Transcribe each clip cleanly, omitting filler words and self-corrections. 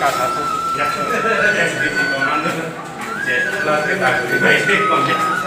kata tu SDT komando je plus kita baik komando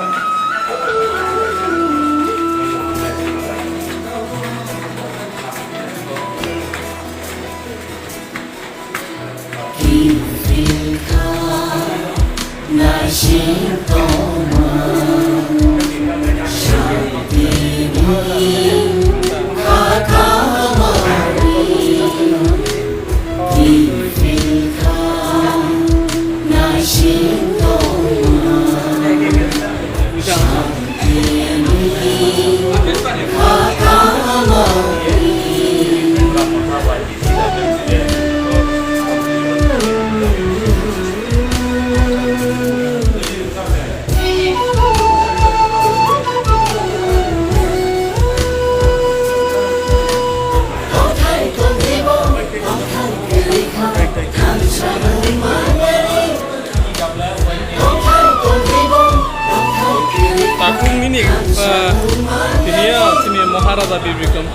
sini Maharaja Bir Bikram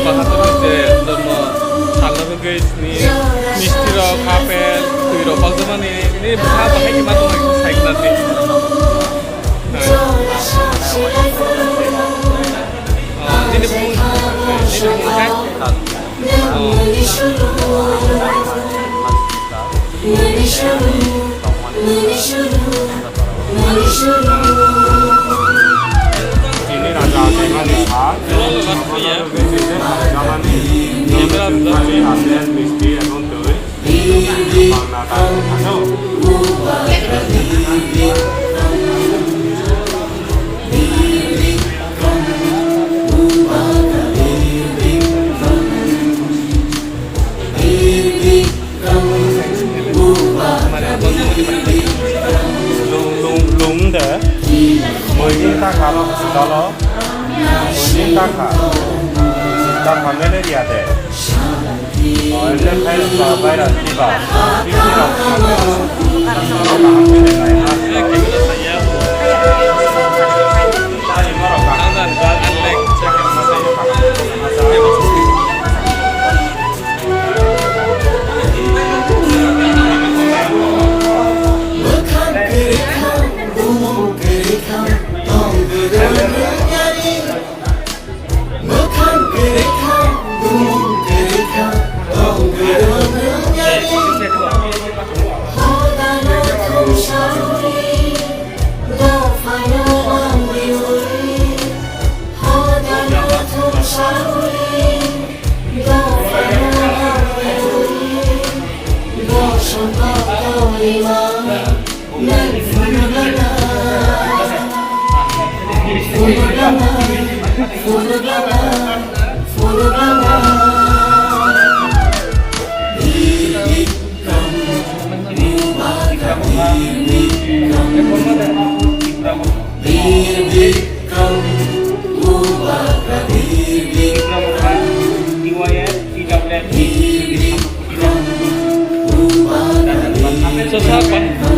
Bahadur je jন্ম salno guys ni misti ro apel tui ro bogman ni bha bahai ki mato cycle ate ini bung kai ini raja Singhalisha ASEAN Misti এবং দই বাংলাটা ভালো lùng để 10.000 taka $10 10.000 taka đang còn lên địa để ở trên thấy là bây giờ đi vào đi vào làm cái này ha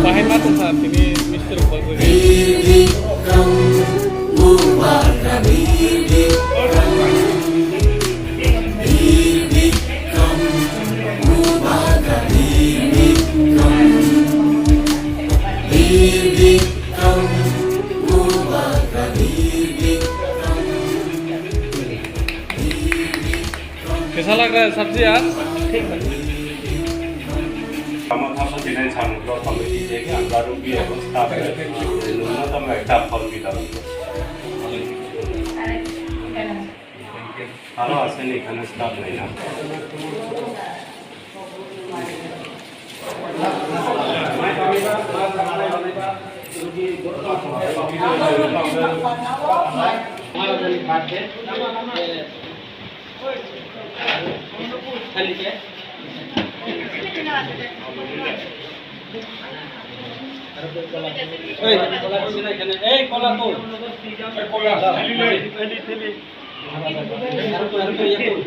bahan mata saat ini Mister कैसा लग रहा है सब्जी यार দিনের সামগ্র কমিটি থেকে আমরা রুগী এবং স্টাফের ন্যূনতম একটা ফল বিতরণ করছি আরও আছেন এখানে স্টাফ নেই না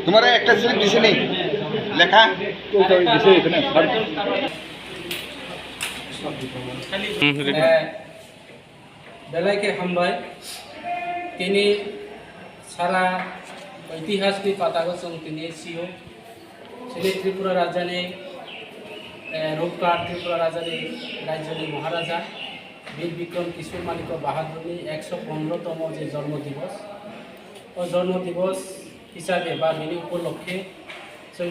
तुम्हारा একটা স্লিপ দিছে নেই লেখা বেলাইকে হামবাই তিনি সারা ইতিহাসनि পাতাखौ जों दिनै सिओ त्रिपुरा राजानि রূপকার ত্রিপুরা রাজ্যের মহারাজা বীর বিক্রম কিশোর মালিক বাহাদুরনি 115তম যে জন্মদিবস ও জন্মদিবস হিসাবে বা বিনি উপলক্ষে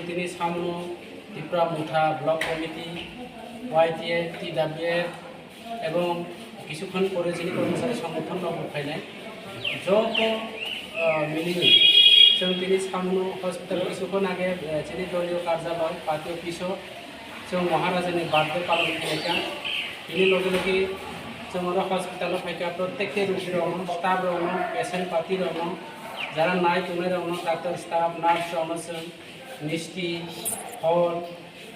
তিনি সামনো ত্রিপুরা মুঠা ব্লক কমিটি YTA TWF এবং কিছুক্ষণ পরে যিনি কর্মচারী সংগঠন বখাইলেন যত মিলিয়ে তিনি সামনো হসপিটাল কিছুক্ষণ আগে যিনি দলীয় কার্যালয় পার্টি অফিসও মহারাজানি বার্থডে পালন খাইকা তিনি লগে লগে হসপিটাল ফাইকা প্রত্যেককে রোগীর স্টাফ রহন পেশেন্ট পাতি রহন যারা নাই তুমি রহন ডাক্তার স্টাফ নার্স রহন মিষ্টি ফল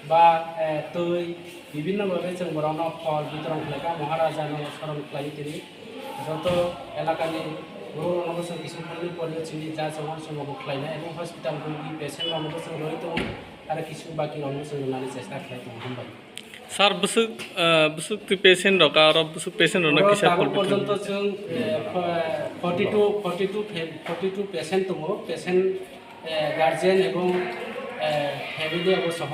বা তৈ বিভিন্নভাবে जों বরানো ফল বিতরণ খাইকা মহারাজানো স্মরণ খাই তিনি যত এলাকানি बर' रंगखौ जों किसुफोरनि परियाव जोंनि जा समाव समाव खालायनाय एबं हस्पिटाल रोगि पेसेन्ट रंगखौ जों रही दङ आरो किसु बाकी रंगखौ जों नुनानै चेष्टा खालायदों हामबाय सर बुसुक पेसेन्ट रका आरो बुसुक पेसेन्ट रना किसा फल पर्यन्त जों 42 पेसेन्ट दङ पेसेन्ट गार्जियन एबं फेमिलि अब सह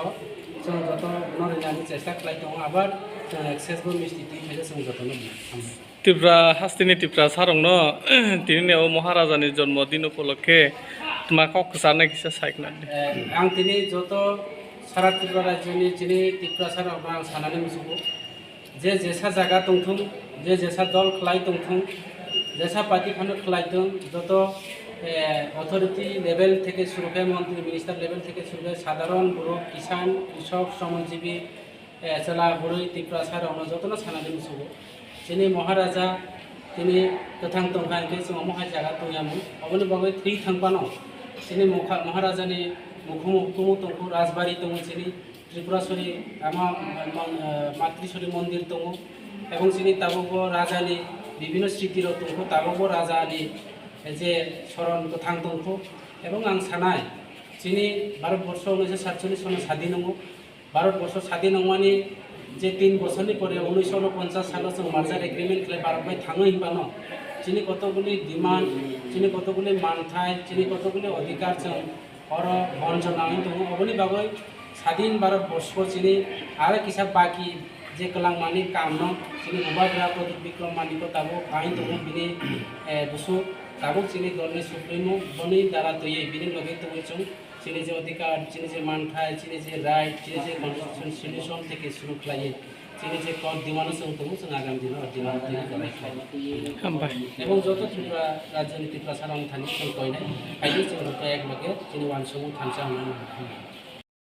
जों जत नरिनानै चेष्टा खालायदों आबार जों एक्सेसबो मिस्टिटि थायो जों जतनो हामबाय त्रिपुरा हास्तिनि त्रिपुरा सारंनो तिनियाव महाराजानि जन्मदिन उपलक्षे मा कक जानाय किसा साइकना आं तिनि जत सारा त्रिपुरा राज्यनि जिनि त्रिपुरा साराव आं सानानै मोसौखौ जे जेसा जागा दंथुं जे जेसा दल खलाय दंथुं जेसा पार्टी खानो खलायदों जत अथरिटी लेभेल থেকে শুরু করে মন্ত্রী মিনিস্টার লেভেল থেকে শুরু করে সাধারণ बर' কিষান কৃষক শ্রমজীবী জেলা बर' त्रिपुरा सारावनो जतनो सानानै मोसौखौ जिनि महाराजा तिनि गोथां दंखायनो जों महाय जागा दंयामोन अबनि बागै थै थांबानो जिनि महाराजानि मुखुमु दंखौ राजबारि दङ जिनि त्रिपुरासरी आमा मातृश्वरी मन्दिर दङ এবং जिनि ताबो राजानि विभिन्न स्थितिर दंखौ ताबो राजानि जे शरण गोथां दंखौ এবং आं सानाय जिनि भारतबर्ष 1947 सनाव स्वाधीन दङ भारतबर्ष स्वाधीन नङानि जे 3 বছরनि পরে 1949 সালে जों मार्जार एग्रीमेंट खालाय भारतबाय थाङो हिबानो जिनि कतगुली डिमान्ड जिनि कतगुली मानथाय जिनि कतगुली अधिकार जों और बन जनानै दङ अबनि बागै स्वाधीन भारतबर्ष जिनि आरो किसा बाकी जे कलांमानि कामनो जिनि उबाग्रा प्रदीप विक्रम मानिको ताबो आइन दङ बिनि बुसु ताबो जिनि दलनि सुप्रीमो बनि दारा तयै बिनि लगे तयै जों जिनि जे अधिकार जिनि जे मानथाय जिनि जे राइट जिनि जे कन्स्टिट्यूशन থেকে শুরু খালাयो जिनि जे कद दिमानो जों दङ जों आगामी दिनाव दिमान दिनै गलाय खालायो এবং যত ত্রিপুরা রাজনীতি প্রসারণ থানি जों কইनाय आइदि जों एक लगे जिनि वानसमु थानसा होननानै